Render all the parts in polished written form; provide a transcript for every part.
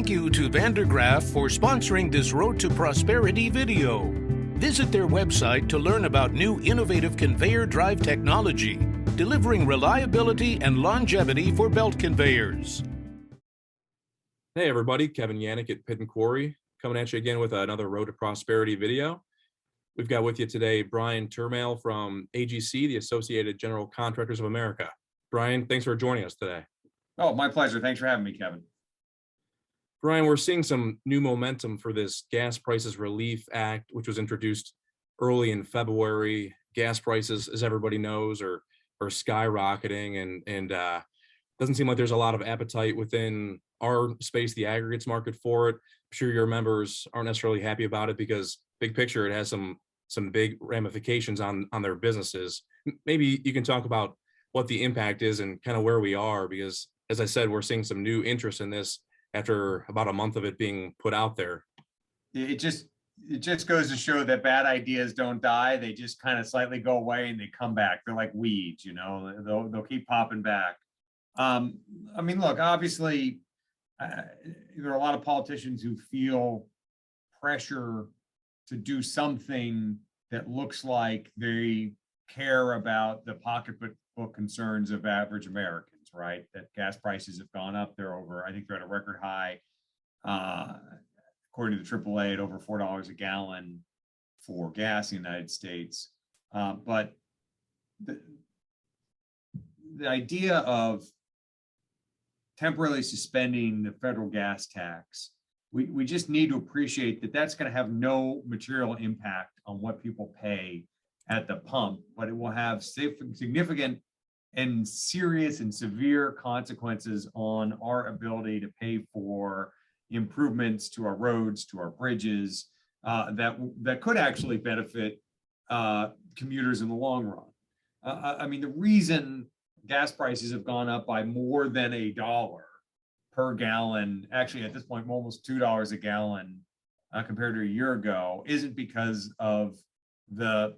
Thank you to Vandergraaf for sponsoring this Road to Prosperity video. Visit their website to learn about new innovative conveyor drive technology, delivering reliability and longevity for belt conveyors. Hey everybody, Kevin Yannick at Pit and Quarry, coming at you again with another Road to Prosperity video. We've got with you today Brian Turmail from AGC, the Associated General Contractors of America. Brian, thanks for joining us today. Oh, my pleasure. Thanks for having me, Kevin. Brian, we're seeing some new momentum for this Gas Prices Relief Act, which was introduced early in February. Gas prices, as everybody knows, are skyrocketing, and doesn't seem like there's a lot of appetite within our space, the aggregates market, for it. I'm sure your members aren't necessarily happy about it because big picture, it has some big ramifications on their businesses. Maybe you can talk about what the impact is and kind of where we are, because as I said, we're seeing some new interest in this after about a month of it being put out there. It just goes to show that bad ideas don't die. They just kind of slightly go away and they come back. They're like weeds, you know, they'll keep popping back. I mean, look, obviously, there are a lot of politicians who feel pressure to do something that looks like they care about the pocketbook concerns of average Americans, right? That gas prices have gone up. I think they're at a record high, according to the AAA, at over $4 a gallon for gas in the United States. But the idea of temporarily suspending the federal gas tax, we just need to appreciate that that's going to have no material impact on what people pay at the pump, but it will have significant and serious and severe consequences on our ability to pay for improvements to our roads, to our bridges, that could actually benefit commuters in the long run. I mean, the reason gas prices have gone up by more than $1 per gallon, actually at this point almost $2 a gallon compared to a year ago, isn't because of the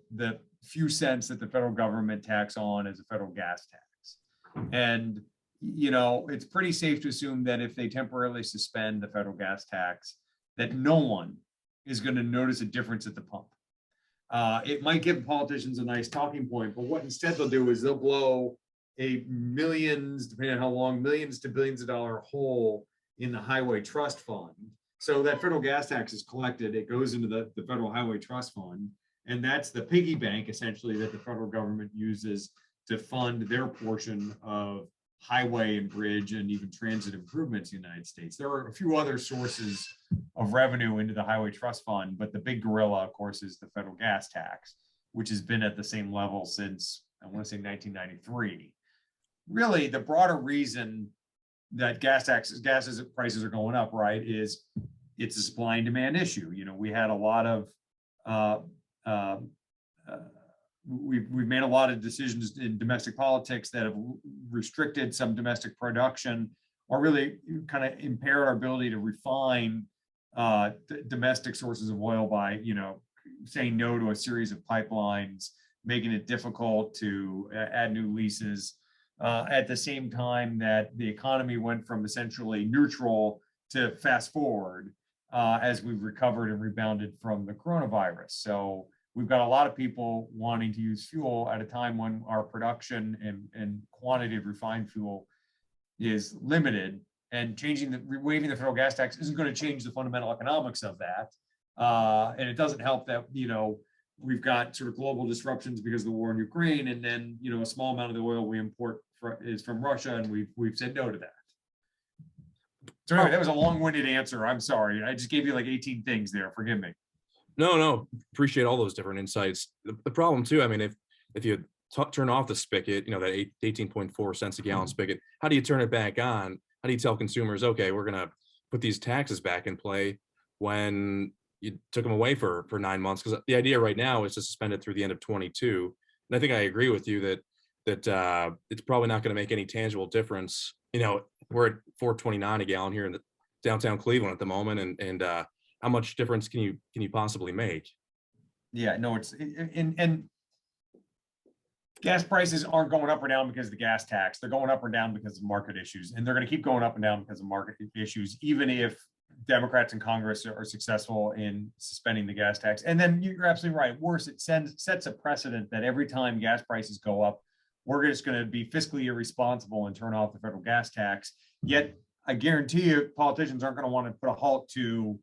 few cents that the federal government tax on as a federal gas tax. And, you know, it's pretty safe to assume that if they temporarily suspend the federal gas tax, that no one is going to notice a difference at the pump. It might give politicians a nice talking point, but what instead they'll do is they'll blow millions, depending on how long, millions to billions of dollar hole in the highway trust fund. So that federal gas tax is collected, it goes into the federal highway trust fund, and that's the piggy bank essentially that the federal government uses to fund their portion of highway and bridge and even transit improvements in the United States. There are a few other sources of revenue into the highway trust fund, but the big gorilla, of course, is the federal gas tax, which has been at the same level since, I want to say, 1993. Really, the broader reason that gas prices are going up, right, is it's a supply and demand issue. You know, we had a lot of we've made a lot of decisions in domestic politics that have restricted some domestic production, or really kind of impaired our ability to refine domestic sources of oil by, you know, saying no to a series of pipelines, making it difficult to add new leases. At the same time that the economy went from essentially neutral to fast forward as we've recovered and rebounded from the coronavirus. So we've got a lot of people wanting to use fuel at a time when our production and quantity of refined fuel is limited, and waiving the federal gas tax isn't going to change the fundamental economics of that. And it doesn't help that, you know, we've got sort of global disruptions because of the war in Ukraine, and then, you know, a small amount of the oil we import is from Russia, and we've said no to that. So anyway, that was a long-winded answer. I'm sorry. I just gave you like 18 things there. Forgive me. No, appreciate all those different insights. The problem too, I mean, if you turn off the spigot, you know, that 18.4 cents a gallon spigot, how do you turn it back on? How do you tell consumers, okay, we're going to put these taxes back in play when you took them away for 9 months? Because the idea right now is to suspend it through the end of 22. And I think I agree with you that it's probably not going to make any tangible difference. You know, we're at $4.29 a gallon here in the downtown Cleveland at the moment, and how much difference can you possibly make? Yeah, no, and gas prices aren't going up or down because of the gas tax. They're going up or down because of market issues, and they're going to keep going up and down because of market issues, even if Democrats in Congress are successful in suspending the gas tax. And then you're absolutely right. Worse, it sets a precedent that every time gas prices go up, we're just going to be fiscally irresponsible and turn off the federal gas tax. Yet I guarantee you, politicians aren't going to want to put a halt to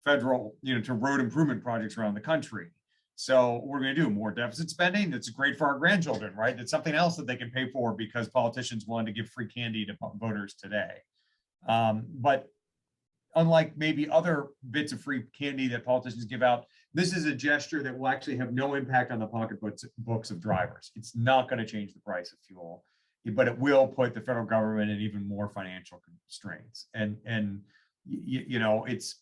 federal, to road improvement projects around the country. So we're going to do more deficit spending. That's great for our grandchildren, right? That's something else that they can pay for because politicians wanted to give free candy to voters today. But unlike maybe other bits of free candy that politicians give out, this is a gesture that will actually have no impact on the pocketbooks of drivers. It's not going to change the price of fuel, but it will put the federal government in even more financial constraints. And it's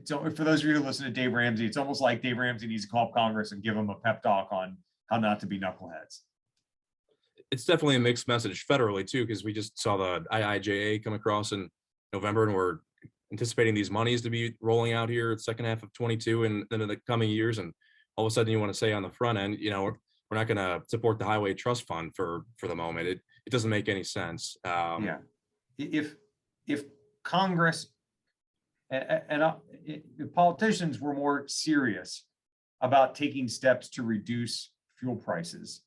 for those of you who listen to Dave Ramsey, it's almost like Dave Ramsey needs to call up Congress and give him a pep talk on how not to be knuckleheads. It's definitely a mixed message federally too, because we just saw the IIJA come across in November, and we're anticipating these monies to be rolling out here at second half of 22 and then in the coming years. And all of a sudden you want to say on the front end, we're not going to support the Highway Trust Fund for the moment. It doesn't make any sense. Yeah. If Congress if politicians were more serious about taking steps to reduce fuel prices,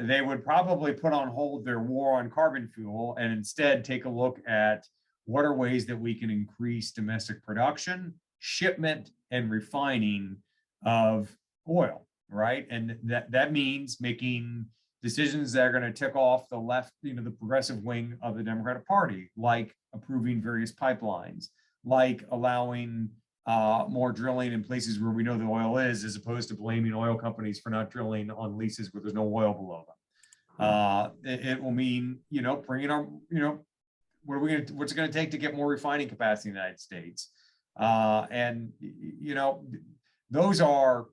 they would probably put on hold their war on carbon fuel and instead take a look at what are ways that we can increase domestic production, shipment, and refining of oil, right? And that means making decisions that are going to tick off the left, the progressive wing of the Democratic Party, like approving various pipelines, like allowing more drilling in places where we know the oil is, as opposed to blaming oil companies for not drilling on leases where there's no oil below them. It will mean, bringing our, what's it going to take to get more refining capacity in the United States? Those are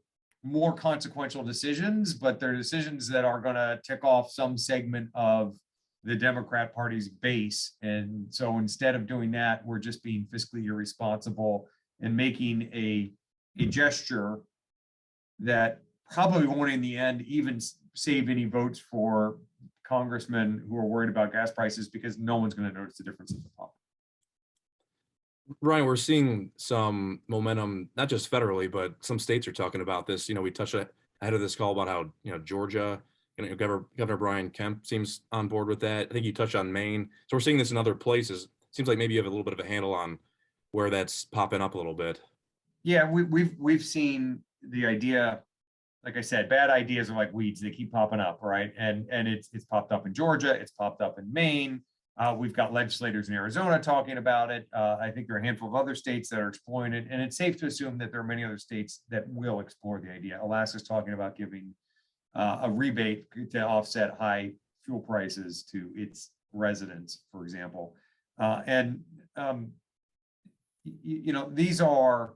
more consequential decisions, but they're decisions that are going to tick off some segment of the Democrat Party's base. And so instead of doing that, we're just being fiscally irresponsible and making a gesture that probably won't in the end even save any votes for congressmen who are worried about gas prices, because no one's going to notice the difference at the pump. Ryan, we're seeing some momentum, not just federally, but some states are talking about this. We touched ahead of this call about how, Georgia, Governor Brian Kemp seems on board with that. I think you touched on Maine. So we're seeing this in other places. Seems like maybe you have a little bit of a handle on where that's popping up a little bit. Yeah, we've seen the idea, like I said, bad ideas are like weeds. They keep popping up, right? And it's popped up in Georgia. It's popped up in Maine. We've got legislators in Arizona talking about it. I think there are a handful of other states that are exploring it. And it's safe to assume that there are many other states that will explore the idea. Alaska's talking about giving a rebate to offset high fuel prices to its residents, for example. These are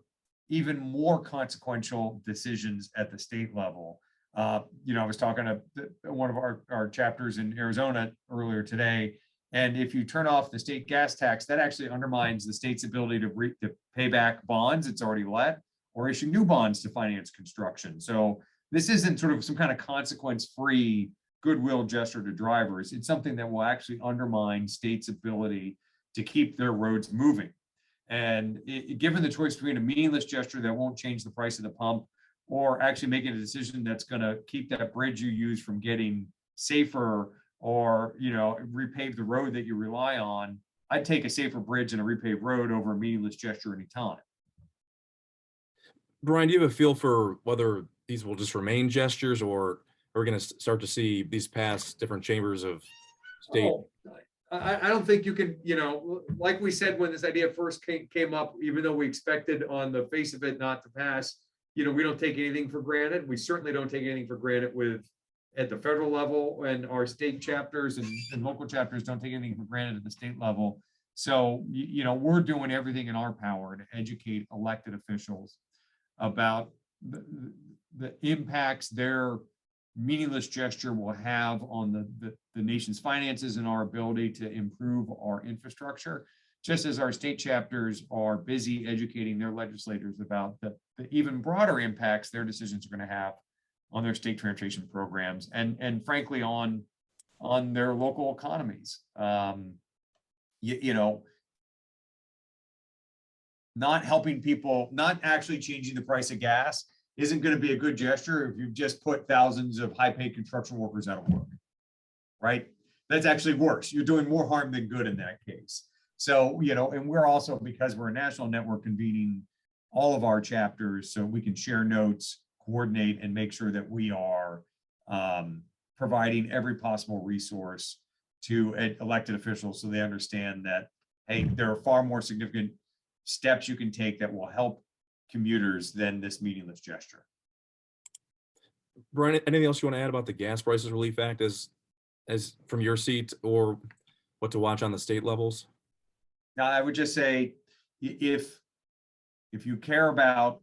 even more consequential decisions at the state level. I was talking to one of our chapters in Arizona earlier today, and if you turn off the state gas tax, that actually undermines the state's ability to pay back bonds it's already let, or issue new bonds to finance construction. So this isn't sort of some kind of consequence-free goodwill gesture to drivers. It's something that will actually undermine states' ability to keep their roads moving. And given the choice between a meaningless gesture that won't change the price of the pump, or actually making a decision that's going to keep that bridge you use from getting safer, or repave the road that you rely on, I'd take a safer bridge and a repaved road over a meaningless gesture anytime. Brian, do you have a feel for whether these will just remain gestures, or are we going to start to see these pass different chambers of state? I don't think you can, like we said when this idea first came up, even though we expected on the face of it not to pass, we don't take anything for granted. We certainly don't take anything for granted at the federal level, and our state chapters and local chapters don't take anything for granted at the state level. So, we're doing everything in our power to educate elected officials about the impacts their meaningless gesture will have on the nation's finances and our ability to improve our infrastructure, just as our state chapters are busy educating their legislators about the even broader impacts their decisions are going to have on their state transportation programs and frankly on their local economies. not helping people, not actually changing the price of gas isn't going to be a good gesture if you've just put thousands of high-paid construction workers out of work, right? That's actually worse. You're doing more harm than good in that case. So, and we're also, because we're a national network, convening all of our chapters so we can share notes, coordinate, and make sure that we are providing every possible resource to elected officials so they understand that, hey, there are far more significant steps you can take that will help commuters than this meaningless gesture. Brian, anything else you want to add about the Gas Prices Relief Act as from your seat, or what to watch on the state levels? Now, I would just say, if you care about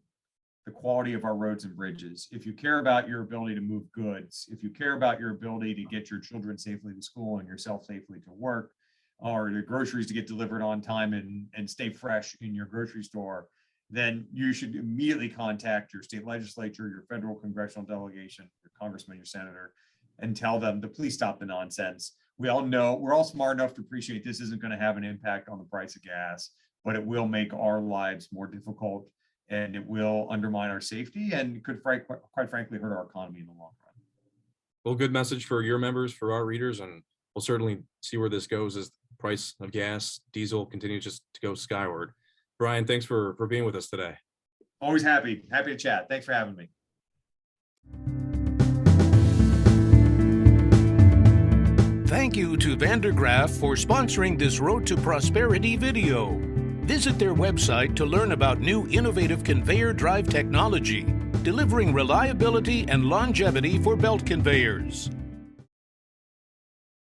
the quality of our roads and bridges, if you care about your ability to move goods, if you care about your ability to get your children safely to school and yourself safely to work, or your groceries to get delivered on time and stay fresh in your grocery store, then you should immediately contact your state legislature, your federal congressional delegation, your congressman, your senator, and tell them to please stop the nonsense. We all know, we're all smart enough to appreciate this isn't going to have an impact on the price of gas, but it will make our lives more difficult, and it will undermine our safety, and could quite frankly hurt our economy in the long run. Well, good message for your members, for our readers, and we'll certainly see where this goes as the price of gas, diesel continues just to go skyward. Brian, thanks for being with us today. Always happy to chat. Thanks for having me. Thank you to Vandergraaf for sponsoring this Road to Prosperity video. Visit their website to learn about new innovative conveyor drive technology, delivering reliability and longevity for belt conveyors.